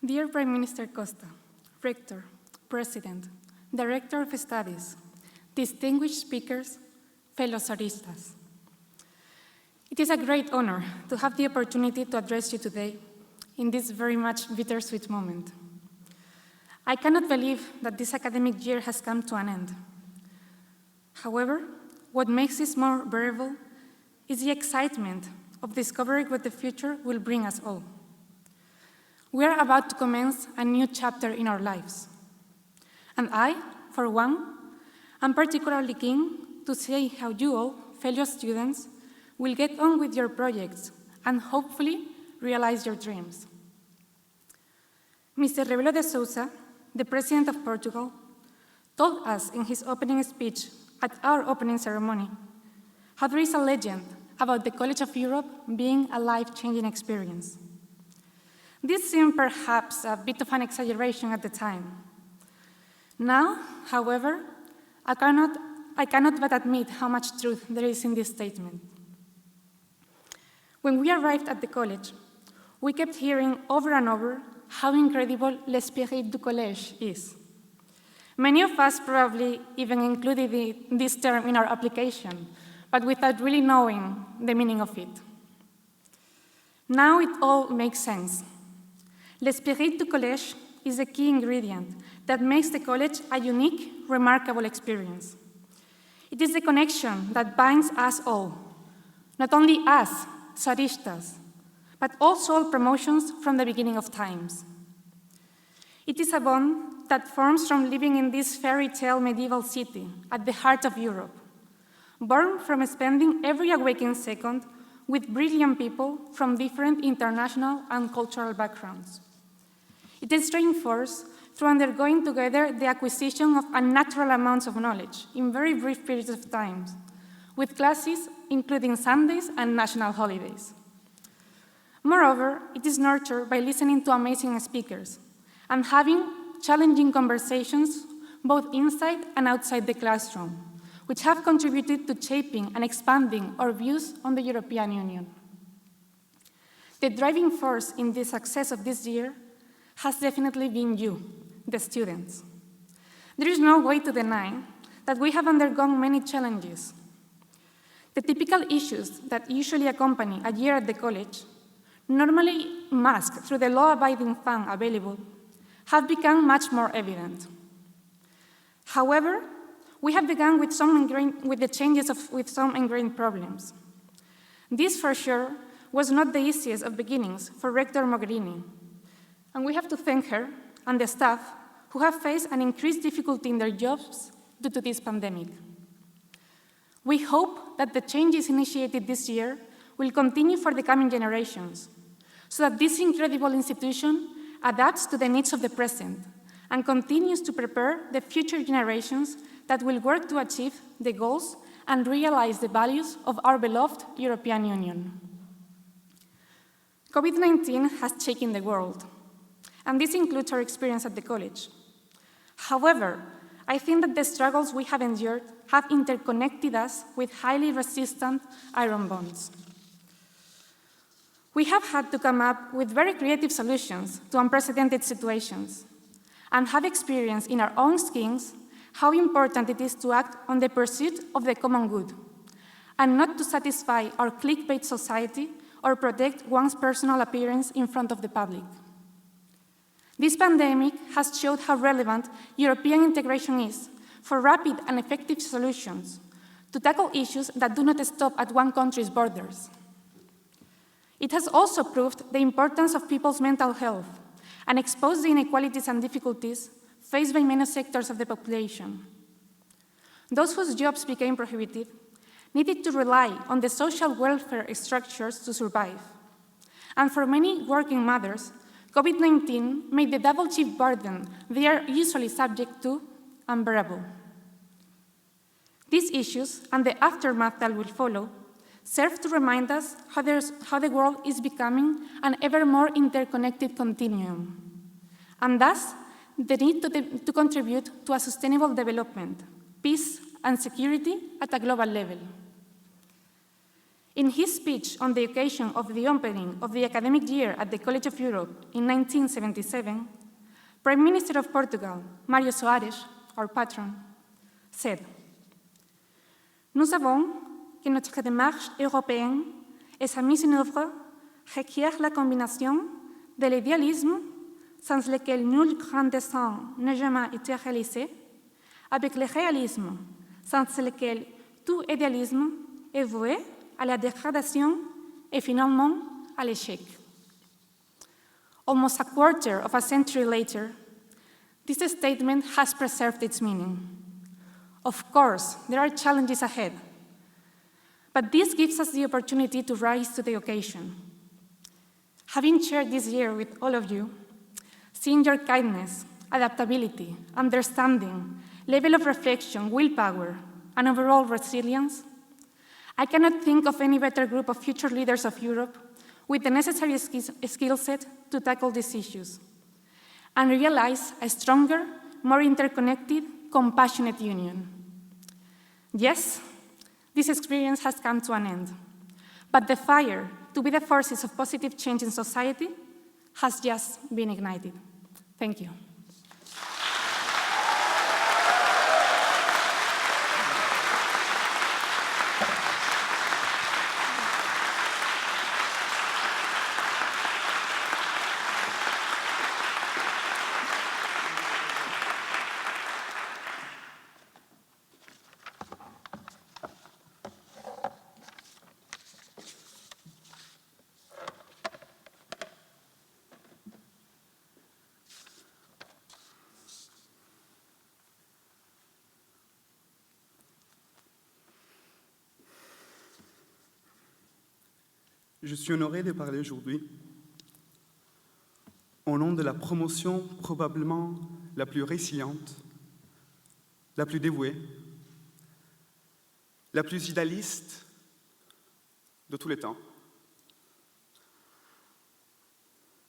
Dear Prime Minister Costa, Rector, President, Director of Studies, distinguished speakers, fellow Saristas. It is a great honor to have the opportunity to address you today in this very much bittersweet moment. I cannot believe that this academic year has come to an end. However, what makes this more bearable is the excitement of discovering what the future will bring us all. We are about to commence a new chapter in our lives. And I, for one, am particularly keen to see how you all, fellow students, will get on with your projects and hopefully realize your dreams. Mr. Rebelo de Sousa, the President of Portugal, told us in his opening speech at our opening ceremony how there is a legend about the College of Europe being a life-changing experience. This seemed perhaps a bit of an exaggeration at the time. Now, however, I cannot but admit how much truth there is in this statement. When we arrived at the college, we kept hearing over and over how incredible l'esprit du collège is. Many of us probably even included this term in our application, but without really knowing the meaning of it. Now it all makes sense. L'esprit du collège is a key ingredient that makes the college a unique, remarkable experience. It is the connection that binds us all, not only us, Saristas, but also all promotions from the beginning of times. It is a bond that forms from living in this fairy tale medieval city at the heart of Europe, born from spending every awakened second with brilliant people from different international and cultural backgrounds. It is reinforced through undergoing together the acquisition of unnatural amounts of knowledge in very brief periods of time, with classes including Sundays and national holidays. Moreover, it is nurtured by listening to amazing speakers and having challenging conversations both inside and outside the classroom, which have contributed to shaping and expanding our views on the European Union. The driving force in the success of this year has definitely been you, the students. There is no way to deny that we have undergone many challenges. The typical issues that usually accompany a year at the college, normally masked through the law-abiding fund available, have become much more evident. However, we have begun with some ingrained problems. This, for sure, was not the easiest of beginnings for Rector Mogherini, and we have to thank her and the staff who have faced an increased difficulty in their jobs due to this pandemic. We hope that the changes initiated this year will continue for the coming generations, so that this incredible institution adapts to the needs of the present and continues to prepare the future generations that will work to achieve the goals and realize the values of our beloved European Union. COVID-19 has shaken the world, and this includes our experience at the college. However, I think that the struggles we have endured have interconnected us with highly resistant iron bonds. We have had to come up with very creative solutions to unprecedented situations and have experienced in our own skins how important it is to act on the pursuit of the common good and not to satisfy our clickbait society or protect one's personal appearance in front of the public. This pandemic has showed how relevant European integration is for rapid and effective solutions to tackle issues that do not stop at one country's borders. It has also proved the importance of people's mental health and exposed the inequalities and difficulties faced by many sectors of the population. Those whose jobs became prohibited needed to rely on the social welfare structures to survive. And for many working mothers, COVID-19 made the double shift burden they are usually subject to unbearable. These issues and the aftermath that will follow serve to remind us how the world is becoming an ever more interconnected continuum, and thus the need to contribute to a sustainable development, peace, and security at a global level. In his speech on the occasion of the opening of the academic year at the College of Europe in 1977, Prime Minister of Portugal, Mário Soares, our patron, said, "Nous savons que notre démarche européenne et sa mise en œuvre requiert la combinaison de l'idéalisme, sans lequel nul grand dessein n'a jamais été réalisé, avec le réalisme, sans lequel tout idéalisme est voué à la dégradation et finalement à l'échec." Almost a quarter of a century later, this statement has preserved its meaning. Of course, there are challenges ahead, but this gives us the opportunity to rise to the occasion. Having shared this year with all of you, seeing your kindness, adaptability, understanding, level of reflection, willpower, and overall resilience, I cannot think of any better group of future leaders of Europe with the necessary skill set to tackle these issues and realize a stronger, more interconnected, compassionate union. Yes, this experience has come to an end, but the fire to be the forces of positive change in society has just been ignited. Thank you. Je suis honoré de parler aujourd'hui au nom de la promotion probablement la plus résiliente, la plus dévouée, la plus idéaliste de tous les temps.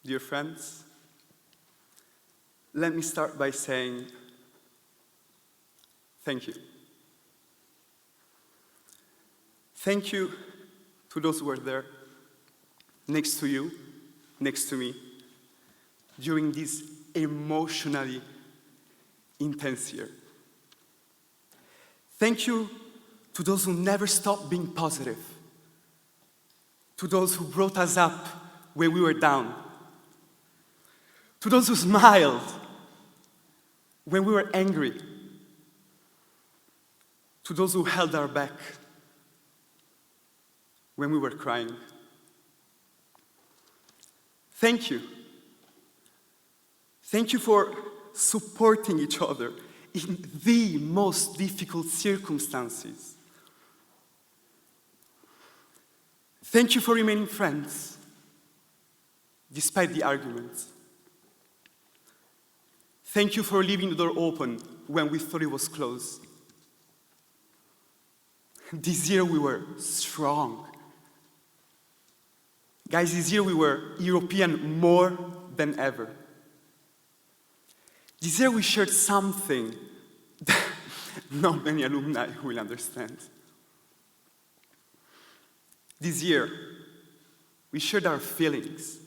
Dear friends, let me start by saying thank you. Thank you to those who were there, next to you, next to me, during this emotionally intense year. Thank you to those who never stopped being positive, to those who brought us up when we were down, to those who smiled when we were angry, to those who held our back when we were crying. Thank you. Thank you for supporting each other in the most difficult circumstances. Thank you for remaining friends, despite the arguments. Thank you for leaving the door open when we thought it was closed. This year we were strong. Guys, this year we were European more than ever. This year we shared something that not many alumni will understand. This year, we shared our feelings,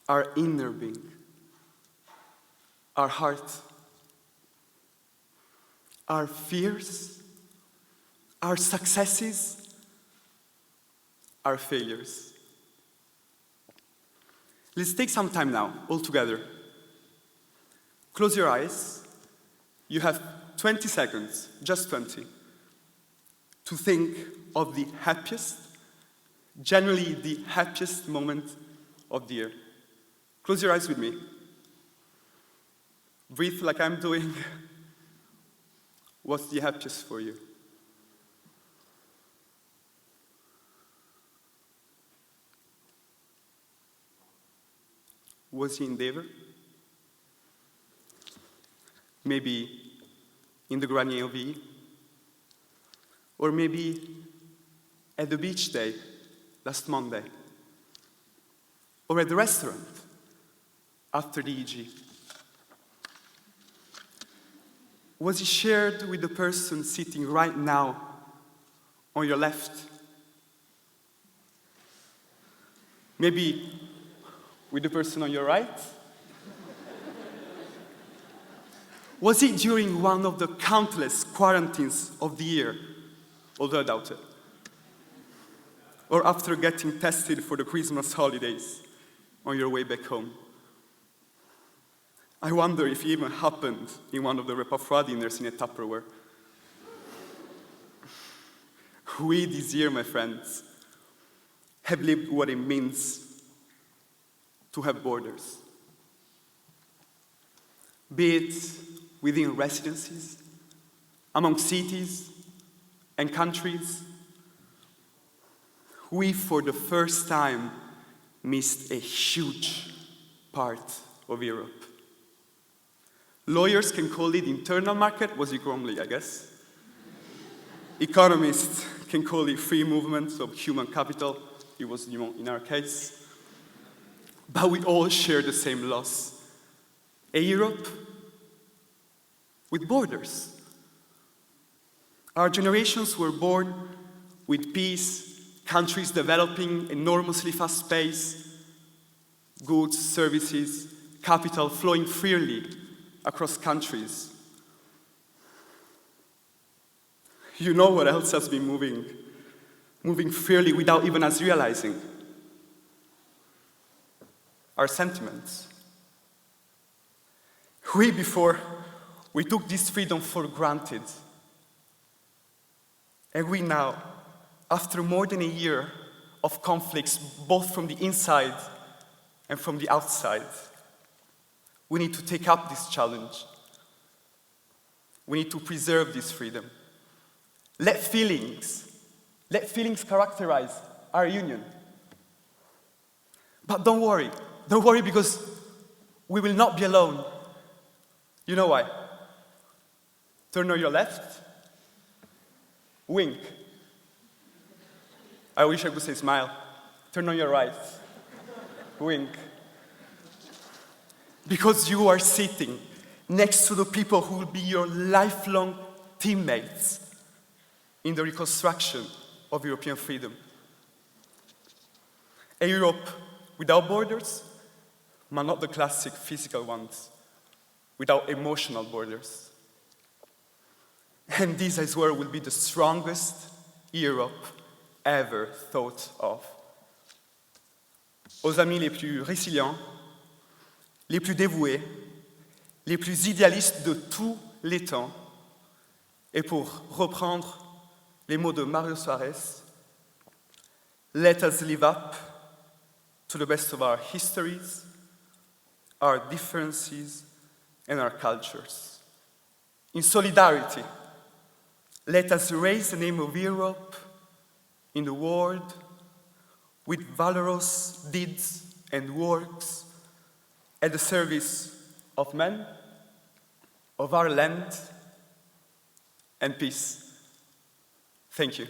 our inner being, our heart, our fears, our successes, our failures. Let's take some time now, all together. Close your eyes. You have 20 seconds, just 20, to think of the happiest, genuinely the happiest moment of the year. Close your eyes with me. Breathe like I'm doing. What's the happiest for you? Was he in Denver? Maybe in the Grenier of E? Or maybe at the beach day last Monday? Or at the restaurant after the EG? Was he shared with the person sitting right now on your left Maybe with the person on your right? Was it during one of the countless quarantines of the year? Although I doubt it. Or after getting tested for the Christmas holidays on your way back home? I wonder if it even happened in one of the repertoire dinners in a Tupperware. We this year, my friends, have lived what it means to have borders. Be it within residences, among cities and countries, we, for the first time, missed a huge part of Europe. Lawyers can call it internal market, was it wrongly, I guess? Economists can call it free movement of human capital, it was in our case. But we all share the same loss. A Europe with borders. Our generations were born with peace, countries developing enormously fast pace, goods, services, capital flowing freely across countries. You know what else has been moving freely without even us realizing? Our sentiments. We took this freedom for granted. And we now, after more than a year of conflicts, both from the inside and from the outside, we need to take up this challenge. We need to preserve this freedom. Let feelings characterize our union. But don't worry because we will not be alone. You know why? Turn on your left, wink. I wish I could say smile. Turn on your right, wink. Because you are sitting next to the people who will be your lifelong teammates in the reconstruction of European freedom. A Europe without borders, but not the classic physical ones, without emotional borders. And this, I swear, will be the strongest Europe ever thought of. Aux amis les plus résilients, les plus dévoués, les plus idéalistes de tous les temps, et pour reprendre les mots de Mario Suarez, let us live up to the best of our histories, our differences, and our cultures. In solidarity, let us raise the name of Europe in the world with valorous deeds and works at the service of men, of our land, and peace. Thank you.